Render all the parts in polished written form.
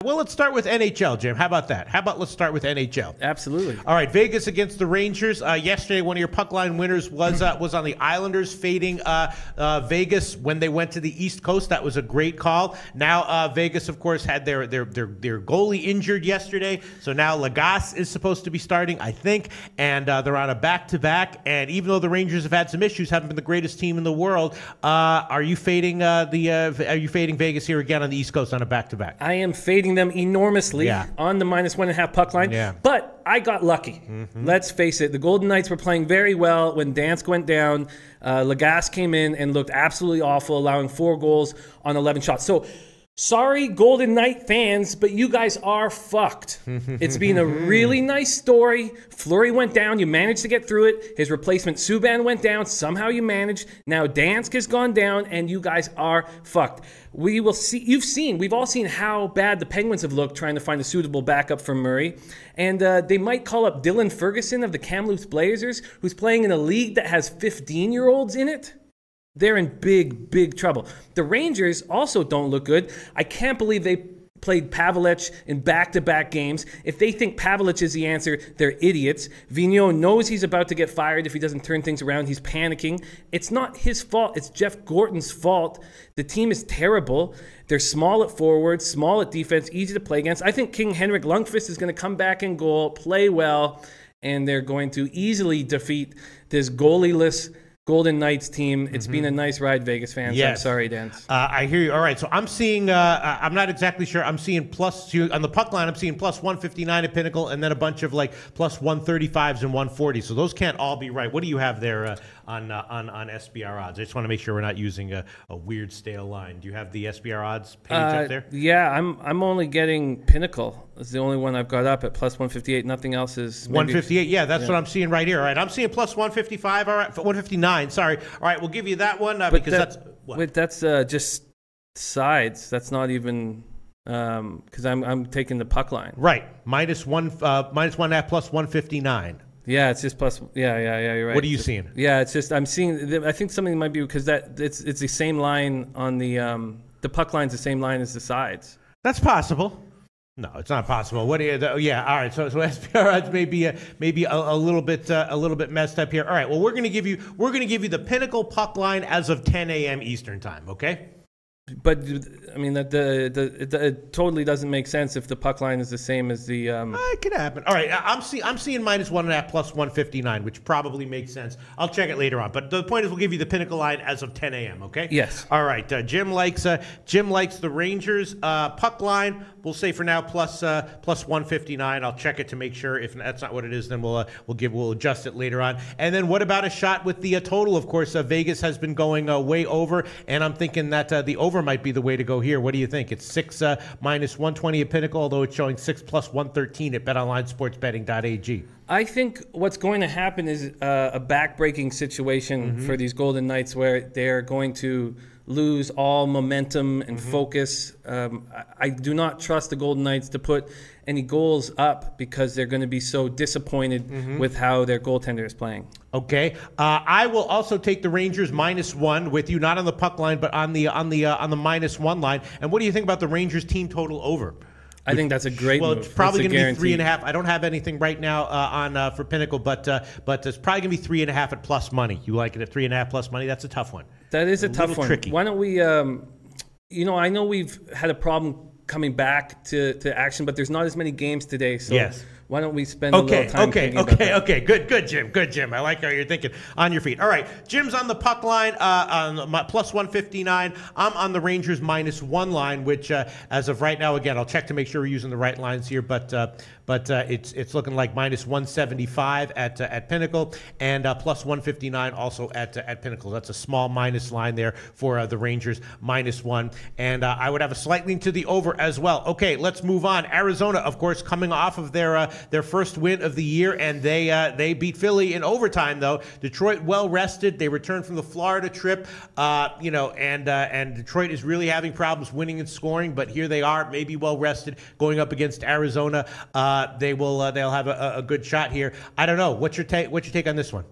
Well, let's start with NHL, Jim. How about that? Let's start with NHL? Absolutely. All right, Vegas against the Rangers. Yesterday, one of your puck line winners was on the Islanders, fading Vegas when they went to the East Coast. That was a great call. Now, Vegas, of course, had their goalie injured yesterday, so now Lagasse is supposed to be starting, I think, and they're on a back-to-back. And even though the Rangers have had some issues, haven't been the greatest team in the world, are you fading Vegas here again on the East Coast on a back-to-back? I am fading them enormously on the -1.5 puck line. Yeah. But I got lucky. Let's face it. The Golden Knights were playing very well when Dansk went down. Lagasse came in and looked absolutely awful, allowing 4 goals on 11 shots. So, sorry, Golden Knight fans, but you guys are fucked. It's been a really nice story. Fleury went down. You managed to get through it. His replacement, Subban, went down. Somehow you managed. Now Dansk has gone down, and you guys are fucked. We will see. We've all seen how bad the Penguins have looked trying to find a suitable backup for Murray. And they might call up Dylan Ferguson of the Kamloops Blazers, who's playing in a league that has 15-year-olds in it. They're in big, big trouble. The Rangers also don't look good. I can't believe they played Pavelec in back-to-back games. If they think Pavelec is the answer, they're idiots. Vigneault knows he's about to get fired if he doesn't turn things around. He's panicking. It's not his fault. It's Jeff Gorton's fault. The team is terrible. They're small at forward, small at defense, easy to play against. I think King-Henrik Lundqvist is going to come back in goal, play well, and they're going to easily defeat this goalieless Golden Knights team. It's been a nice ride, Vegas fans. Yes. I'm sorry, Dan. I hear you. All right, so I'm seeing, I'm not exactly sure. I'm seeing on the puck line, I'm seeing plus 159 at Pinnacle, and then a bunch of like plus 135s and 140. So those can't all be right. What do you have there on SBR odds? I just want to make sure we're not using a weird stale line. Do you have the SBR odds page up there? Yeah, I'm only getting Pinnacle. It's the only one I've got up at plus 158. Nothing else is 158. Yeah, that's what I'm seeing right here. All right, I'm seeing plus 155. All right, 159. Sorry. All right, we'll give you that one because that's what? Wait, that's just sides. That's not even because I'm taking the puck line. Right, minus 1.5 plus 159. Yeah, it's just plus. Yeah, you're right. What are you seeing? Yeah, it's just I'm seeing. I think something might be because it's the same line on the puck line's the same line as the sides. That's possible. No, it's not possible. What do you? Yeah, all right. So SPR odds may be a little bit messed up here. All right. Well, we're gonna give you the Pinnacle puck line as of 10 a.m. Eastern time. Okay. But I mean it totally doesn't make sense if the puck line is the same as the. It could happen. All right, I'm seeing minus 1.5 plus 159, which probably makes sense. I'll check it later on. But the point is, we'll give you the Pinnacle line as of 10 a.m. Okay. Yes. All right. Jim likes the Rangers puck line. We'll say for now plus 159. I'll check it to make sure. If that's not what it is, then we'll adjust it later on. And then what about a shot with the total? Of course, Vegas has been going way over, and I'm thinking that the over might be the way to go here. What do you think? It's 6 minus 120 at Pinnacle, although it's showing 6 plus 113 at betonlinesportsbetting.ag. I think what's going to happen is a back-breaking situation for these Golden Knights where they're going to lose all momentum and focus. I do not trust the Golden Knights to put any goals up because they're going to be so disappointed with how their goaltender is playing. Okay, I will also take the Rangers -1 with you, not on the puck line, but on the -1 line. And what do you think about the Rangers team total over? I think that's a great move. Well, it's probably going to be 3.5. I don't have anything right now for Pinnacle, but it's probably going to be 3.5 at plus money. You like it at 3.5 plus money? That's a tough one. That is a tough one. Tricky. Why don't we? I know we've had a problem coming back to action, but there's not as many games today. So yes. Why don't we spend a little time thinking about that? Okay. Good, Jim. I like how you're thinking on your feet. All right, Jim's on the puck line, on plus 159. I'm on the Rangers -1 line, which as of right now, again, I'll check to make sure we're using the right lines here, but it's looking like -175 at Pinnacle and plus 159 also at Pinnacle. That's a small minus line there for the Rangers -1, and I would have a slight lean to the over as well. Okay, let's move on. Arizona, of course, coming off of their first win of the year, and they beat Philly in overtime, though. Detroit well rested. They returned from the Florida trip, and Detroit is really having problems winning and scoring, but here they are, maybe well rested, going up against Arizona. They'll have a good shot here. I don't know. What's your take on this one?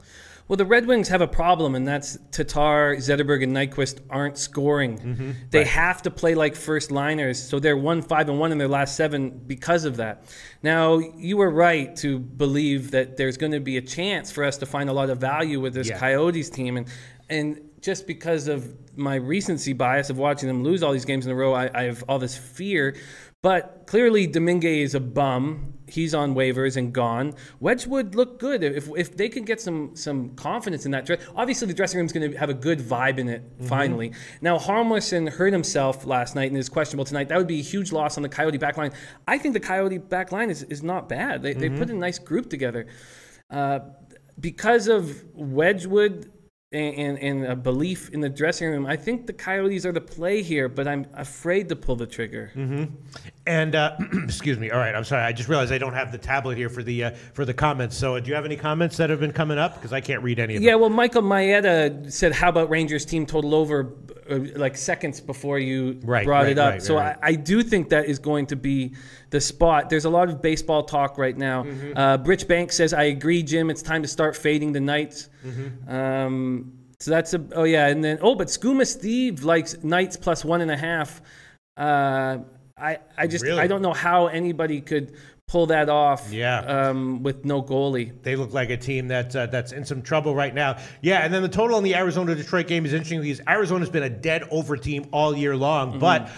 Well, the Red Wings have a problem, and that's Tatar, Zetterberg, and Nyquist aren't scoring. They have to play like first liners, so they're 1-5-1 in their last 7 because of that. Now, you were right to believe that there's going to be a chance for us to find a lot of value with this Coyotes team, and just because of my recency bias of watching them lose all these games in a row, I have all this fear. But clearly, Domingue is a bum. He's on waivers and gone. Wedgwood looked good. If they can get some confidence in that dress. Obviously, the dressing room is going to have a good vibe in it, finally. Now, Harmlison hurt himself last night and is questionable tonight. That would be a huge loss on the Coyote backline. I think the Coyote backline is not bad. They put a nice group together. Because of Wedgwood and a belief in the dressing room, I think the Coyotes are the play here, but I'm afraid to pull the trigger. And excuse me. All right, I'm sorry. I just realized I don't have the tablet here for the comments. So, do you have any comments that have been coming up? Because I can't read any of them. Yeah, well, Michael Maeda said, "How about Rangers team total over?" Like seconds before you brought it up. So I do think that is going to be the spot. There's a lot of baseball talk right now. Rich Banks says, "I agree, Jim. It's time to start fading the Knights." So that's but Skooma Steve likes Knights plus 1.5. I don't know how anybody could pull that off with no goalie. They look like a team that's in some trouble right now. Yeah, and then the total on the Arizona-Detroit game is interesting because Arizona's been a dead over team all year long, but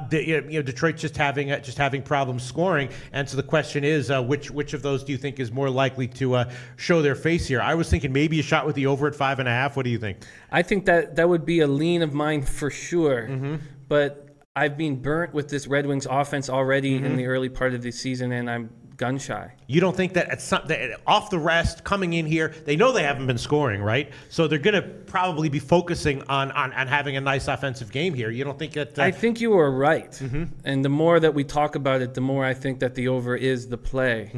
Detroit's just having problems scoring. And so the question is, which of those do you think is more likely to show their face here? I was thinking maybe a shot with the over at 5.5. What do you think? I think that would be a lean of mine for sure, but I've been burnt with this Red Wings offense already in the early part of the season, and I'm gun shy. You don't think that off the rest, coming in here, they know they haven't been scoring, right? So they're going to probably be focusing on having a nice offensive game here. You don't think that... I think you are right. And the more that we talk about it, the more I think that the over is the play.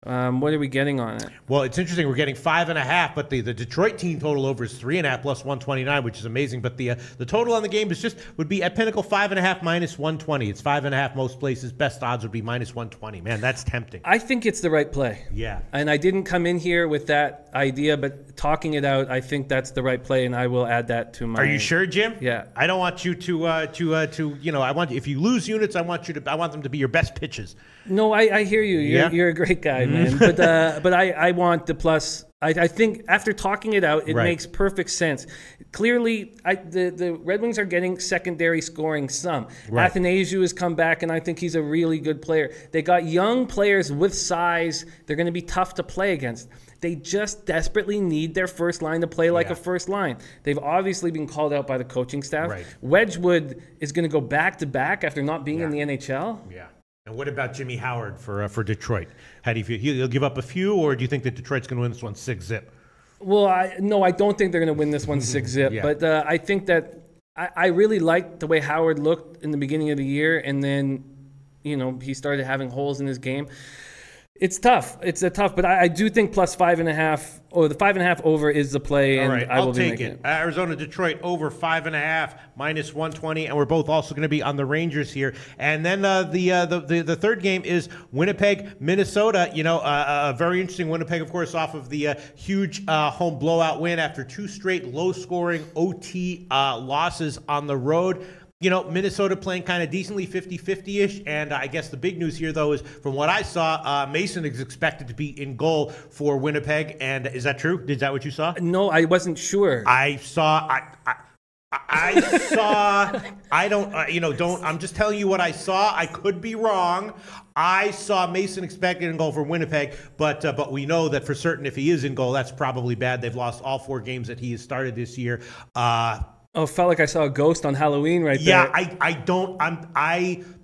What are we getting on it? Well, it's interesting. We're getting 5.5, but the Detroit team total over is 3.5 plus 129, which is amazing. But the total on the game would be at Pinnacle 5.5 minus 120. It's 5.5 most places. Best odds would be minus 120. Man, that's tempting. I think it's the right play. Yeah. And I didn't come in here with that idea, but talking it out, I think that's the right play, and I will add that to my. Are you sure, Jim? Yeah. I don't want you to I want, if you lose units, I want them to be your best pitches. No, I hear you. You're a great guy, man. But I want the plus. I think after talking it out, it makes perfect sense. Clearly, the Red Wings are getting secondary scoring some. Athanasiou has come back, and I think he's a really good player. They got young players with size. They're going to be tough to play against. They just desperately need their first line to play like a first line. They've obviously been called out by the coaching staff. Wedgwood is going to go back-to-back after not being in the NHL. Yeah. And what about Jimmy Howard for Detroit? How do you feel? He'll give up a few, or do you think that Detroit's going to win this one 6-0? Well, I don't think they're going to win this one 6-0. But I think that I really liked the way Howard looked in the beginning of the year, and then he started having holes in his game. It's tough. But I do think plus 5.5 or the 5.5 over is the play. And all right, I will I'll take it. Arizona, Detroit over 5.5 minus 120, and we're both also going to be on the Rangers here. And then the third game is Winnipeg, Minnesota. A very interesting Winnipeg, of course, off of the huge home blowout win after 2 straight low-scoring OT losses on the road. Minnesota playing kind of decently 50-50-ish, and I guess the big news here, though, is from what I saw, Mason is expected to be in goal for Winnipeg, and is that true? Is that what you saw? No, I wasn't sure. I'm just telling you what I saw. I could be wrong. I saw Mason expected in goal for Winnipeg, but we know that for certain if he is in goal, that's probably bad. They've lost all 4 games that he has started this year. Oh, felt like I saw a ghost on Halloween there. Yeah,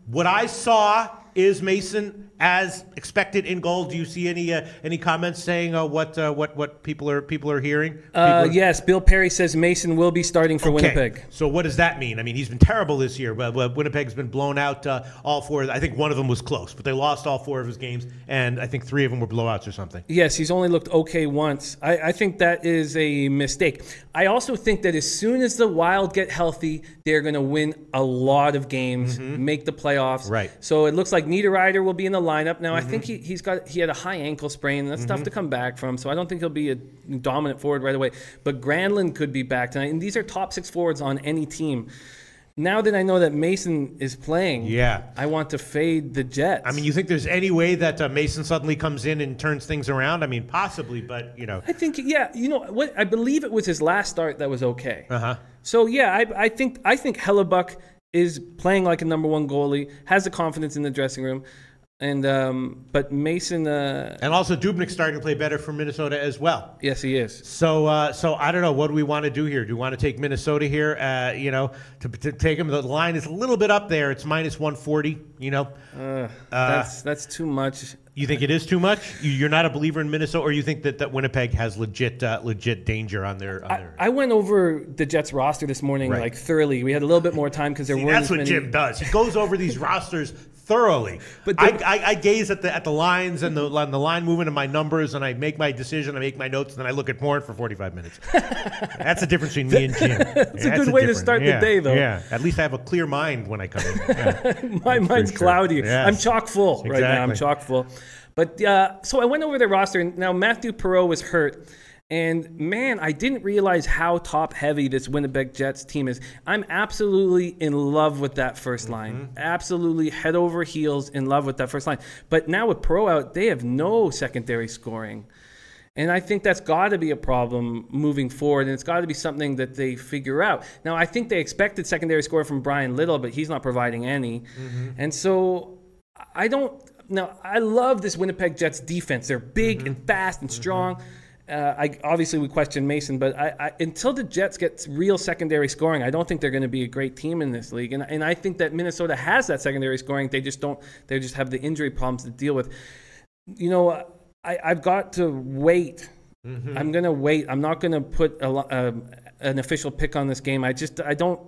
what I saw is Mason as expected in goal. Do you see any comments saying what people are hearing? Yes, Bill Perry says Mason will be starting for Winnipeg. So what does that mean? I mean, he's been terrible this year. Winnipeg's been blown out all 4. I think one of them was close, but they lost all 4 of his games, and I think 3 of them were blowouts or something. Yes, he's only looked okay once. I think that is a mistake. I also think that as soon as the Wild get healthy, they're going to win a lot of games, make the playoffs. Right. So it looks like like Niederreiter will be in the lineup. Now, I think he had a high ankle sprain. That's tough to come back from, so I don't think he'll be a dominant forward right away. But Granlund could be back tonight, and these are top 6 forwards on any team. Now that I know that Mason is playing, I want to fade the Jets. I mean, you think there's any way that Mason suddenly comes in and turns things around? I mean, possibly, but, I think, you know what? I believe it was his last start that was okay. So, I think Hellebuck is playing like a number 1 goalie, has the confidence in the dressing room. And but Mason and also Dubnyk's starting to play better for Minnesota as well. Yes, he is. So I don't know. What do we want to do here? Do we want to take Minnesota here? To take him. The line is a little bit up there. It's minus 140. That's too much. You think it is too much? You're not a believer in Minnesota, or you think that Winnipeg has legit danger on their? I went over the Jets roster this morning like thoroughly. We had a little bit more time because there weren't. That's what Jim does. He goes over these rosters thoroughly. But I gaze at the lines and the line movement and my numbers, and I make my decision, I make my notes, and then I look at porn for 45 minutes. That's the difference between me and Jim. It's a good way to start the day, though. Yeah, at least I have a clear mind when I come in. Yeah. My mind's cloudy. Yes. I'm chock full right now. I'm chock full. But so I went over the roster, and now Matthew Perreault was hurt. And, man, I didn't realize how top-heavy this Winnipeg Jets team is. I'm absolutely in love with that first line. Absolutely head over heels in love with that first line. But now with Perreault out, they have no secondary scoring. And I think that's got to be a problem moving forward, and it's got to be something that they figure out. Now, I think they expected secondary score from Brian Little, but he's not providing any. And so I don't – now, I love this Winnipeg Jets defense. They're big and fast and strong. Obviously, we question Mason, but until the Jets get real secondary scoring, I don't think they're going to be a great team in this league. And I think that Minnesota has that secondary scoring. They just don't. They just have the injury problems to deal with. I've got to wait. I'm going to wait. I'm not going to put an official pick on this game. I don't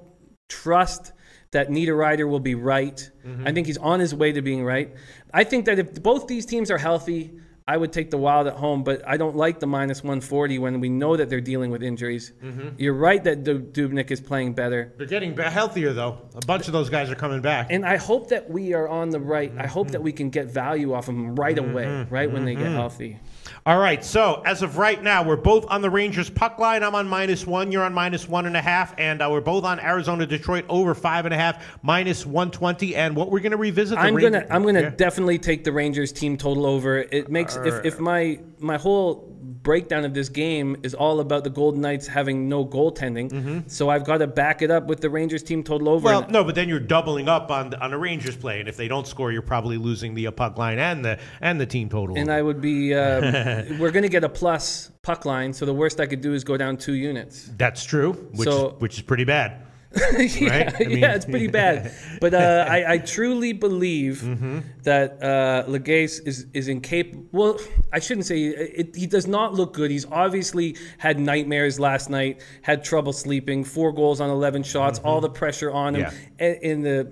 trust that Niederreiter will be right. I think he's on his way to being right. I think that if both these teams are healthy, I would take the Wild at home, but I don't like the minus 140 when we know that they're dealing with injuries. You're right that Dubnyk is playing better. They're getting healthier, though. A bunch of those guys are coming back. And I hope that we are on the right. I hope that we can get value off of them right away, when they get healthy. All right, so as of right now, we're both on the Rangers puck line. I'm on -1. You're on -1.5. And we're both on Arizona Detroit over 5.5, minus 120. And what we're going to revisit. I'm gonna definitely take the Rangers team total over. It makes if my whole breakdown of this game is all about the Golden Knights having no goaltending, so I've got to back it up with the Rangers team total over. Well, no, but then you're doubling up on the Rangers play, and if they don't score, you're probably losing the puck line and the team total. And I would be we're going to get a plus puck line, so the worst I could do is go down 2 units. That's true, which is pretty bad. Right? It's pretty bad. But I truly believe that Legase is incapable. Well, I shouldn't say he does not look good. He's obviously had nightmares last night, had trouble sleeping, 4 goals on 11 shots, all the pressure on him in the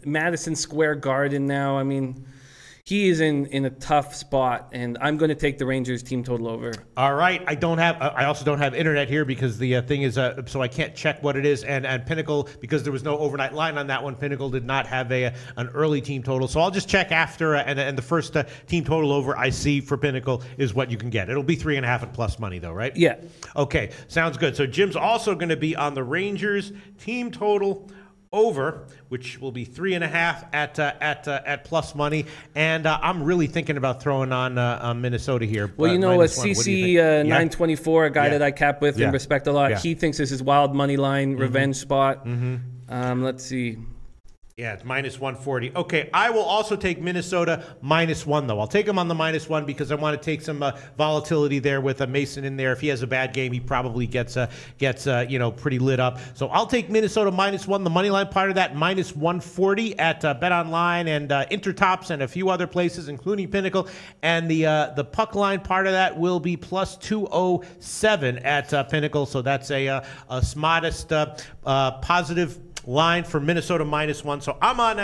Madison Square Garden now. I mean, he is in a tough spot, and I'm going to take the Rangers team total over. All right. I also don't have internet here because the thing is, so I can't check what it is. And Pinnacle, because there was no overnight line on that one, Pinnacle did not have an early team total. So I'll just check after, and the first team total over I see for Pinnacle is what you can get. It'll be 3.5 at plus money, though, right? Yeah. Okay. Sounds good. So Jim's also going to be on the Rangers team total over, which will be 3.5 at plus money, and I'm really thinking about throwing on Minnesota here. Well, a CC 924, a guy that I cap with and respect a lot. He thinks this is wild money line revenge spot. Let's see. Yeah, it's minus 140. Okay, I will also take Minnesota -1, though. I'll take him on the -1 because I want to take some volatility there with Mason in there. If he has a bad game, he probably gets pretty lit up. So I'll take Minnesota -1. The money line part of that, minus 140 at BetOnline and Intertops and a few other places, including Pinnacle. And the puck line part of that will be plus 207 at Pinnacle. So that's a modest positive line for Minnesota -1. So I'm on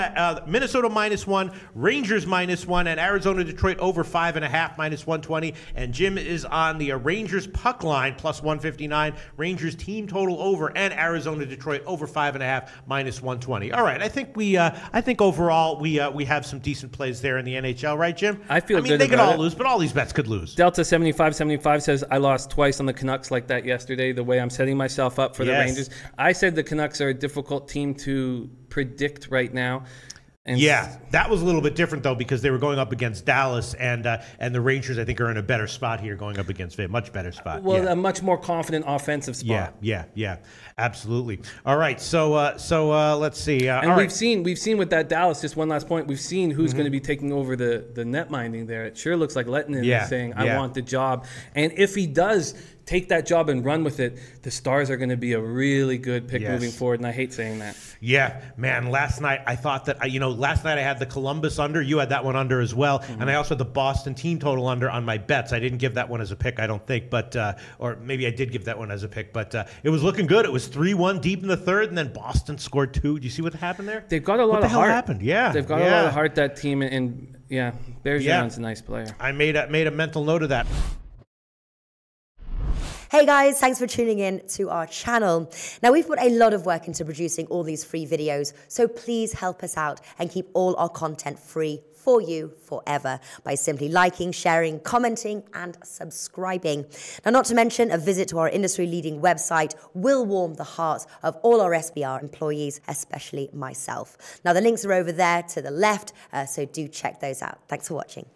Minnesota -1, Rangers -1, and Arizona Detroit over 5.5 -120. And Jim is on the Rangers puck line +159, Rangers team total over, and Arizona Detroit over 5.5 -120. All right, I think overall we have some decent plays there in the NHL, right, Jim? I feel good. They could all lose, but all these bets could lose. Delta 7575 says I lost twice on the Canucks like that yesterday. The way I'm setting myself up for the Rangers, I said the Canucks are a difficult team to predict right now. And yeah, that was a little bit different though because they were going up against Dallas, and the Rangers I think are in a better spot here, going up against a much better spot. Well, a much more confident offensive spot. Yeah, absolutely. All right, so let's see. And we've seen with that Dallas. Just one last point. We've seen who's going to be taking over the net minding there. It sure looks like Lettinen is saying, "I want the job," and if he does take that job and run with it, the Stars are going to be a really good pick moving forward, and I hate saying that. Yeah, man, last night I thought that, last night I had the Columbus under. You had that one under as well, and I also had the Boston team total under on my bets. I didn't give that one as a pick, I don't think, but or maybe I did give that one as a pick, but it was looking good. It was 3-1 deep in the third, and then Boston scored 2. Do you see what happened there? They've got a lot of heart. What the hell happened? Yeah. They've got a lot of heart, that team, and Bergeron's a nice player. I made a mental note of that. Hey guys, thanks for tuning in to our channel. Now, we've put a lot of work into producing all these free videos, so please help us out and keep all our content free for you forever by simply liking, sharing, commenting, and subscribing. Now, not to mention, a visit to our industry-leading website will warm the hearts of all our SBR employees, especially myself. Now, the links are over there to the left, so do check those out. Thanks for watching.